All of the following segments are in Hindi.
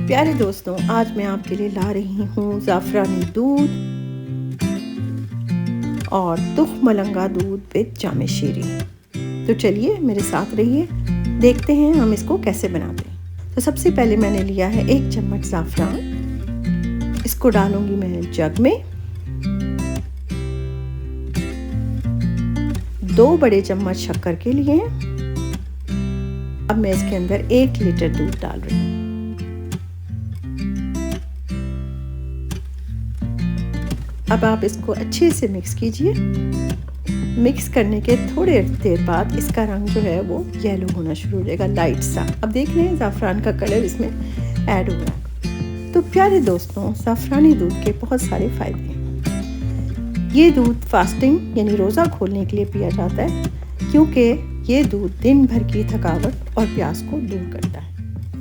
प्यारे दोस्तों, आज मैं आपके लिए ला रही हूँ ज़ाफ़रानी दूध और तुख मलंगा दूध विद जामे शीरी। तो चलिए मेरे साथ रहिए, देखते हैं हम इसको कैसे बनाते हैं। तो सबसे पहले मैंने लिया है 1 चम्मच ज़ाफ़रान। इसको डालूंगी मैं जग में। 2 बड़े चम्मच शक्कर के लिए। अब मैं इसके अंदर 1 लीटर दूध डाल रही हूँ। अब आप इसको अच्छे से मिक्स कीजिए। मिक्स करने के थोड़े देर बाद इसका रंग जो है वो येलो होना शुरू हो जाएगा, लाइट सा। अब देख रहे हैं ज़ाफ़रान का कलर इसमें ऐड हो रहा है। तो प्यारे दोस्तों, ज़ाफ़रानी दूध के बहुत सारे फ़ायदे हैं। ये दूध फास्टिंग यानी रोज़ा खोलने के लिए पिया जाता है, क्योंकि ये दूध दिन भर की थकावट और प्यास को दूर करता है।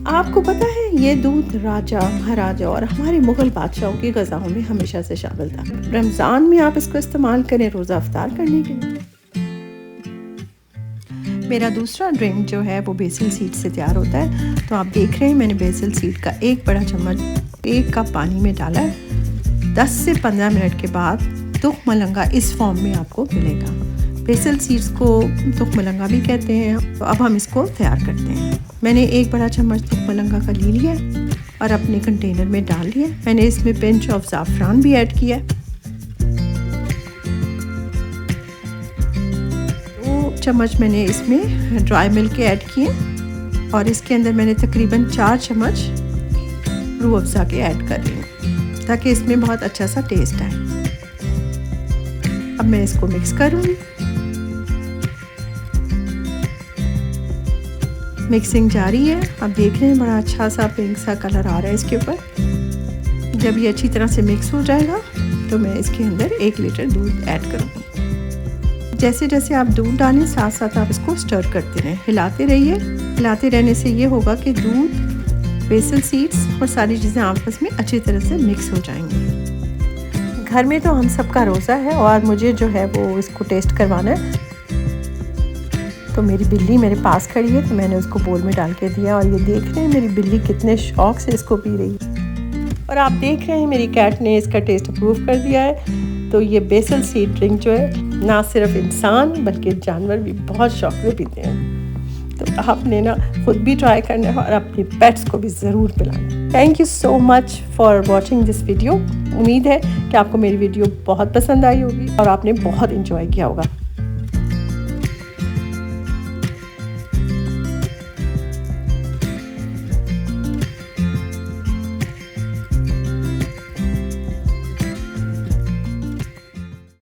आपको पता है ये दूध राजा, महाराजा और हमारे मुग़ल बादशाहों की ग़िज़ाओं में हमेशा से शामिल था। रमज़ान में आप इसको इस्तेमाल करें रोज़ा इफ्तार करने के लिए। मेरा दूसरा ड्रिंक जो है वो बेसिल सीड से तैयार होता है। तो आप देख रहे हैं मैंने बेसिल सीड का 1 बड़ा चम्मच 1 कप पानी में डाला है। 10 से 15 मिनट के बाद तुख मलंगा इस फॉर्म में आपको मिलेगा। बेसिल सीड्स को तुख मलंगा भी कहते हैं। तो अब हम इसको तैयार करते हैं। मैंने 1 बड़ा चम्मच तुख मलंगा का ले लिया और अपने कंटेनर में डाल लिया। मैंने इसमें पिंच ऑफ ज़ाफ़रान भी ऐड किया। 2 चम्मच मैंने इसमें ड्राई मिल्क ऐड किए और इसके अंदर मैंने तकरीबन 4 चम्मच रूह अफ़ज़ा के ऐड कर रही हूँ, ताकि इसमें बहुत अच्छा सा टेस्ट आए। अब मैं इसको मिक्स करूँगी। मिक्सिंग जारी है। अब देख रहे हैं बड़ा अच्छा सा पिंक सा कलर आ रहा है इसके ऊपर। जब ये अच्छी तरह से मिक्स हो जाएगा तो मैं इसके अंदर 1 लीटर दूध ऐड करूँगी। जैसे जैसे आप दूध डालें साथ साथ आप इसको स्टर करते रहें, हिलाते रहिए। हिलाते रहने से ये होगा कि दूध, बेसिल सीड्स और सारी चीज़ें आपस में अच्छी तरह से मिक्स हो जाएंगी। घर में तो हम सबका रोज़ा है और मुझे जो है वो इसको टेस्ट करवाना है। तो मेरी बिल्ली मेरे पास खड़ी है, तो मैंने उसको बोल में डाल के दिया और ये देख रहे हैं मेरी बिल्ली कितने शौक से इसको पी रही है। और आप देख रहे हैं मेरी कैट ने इसका टेस्ट अप्रूव कर दिया है। तो ये बेसिल सीड ड्रिंक जो है ना सिर्फ इंसान बल्कि जानवर भी बहुत शौक से पीते हैं। तो आपने ना खुद भी ट्राई करना है और अपने पेट्स को भी ज़रूर पिलाना। Thank you so much for watching this video. उम्मीद है कि आपको मेरी वीडियो बहुत पसंद आई होगी और आपने बहुत इंजॉय किया होगा।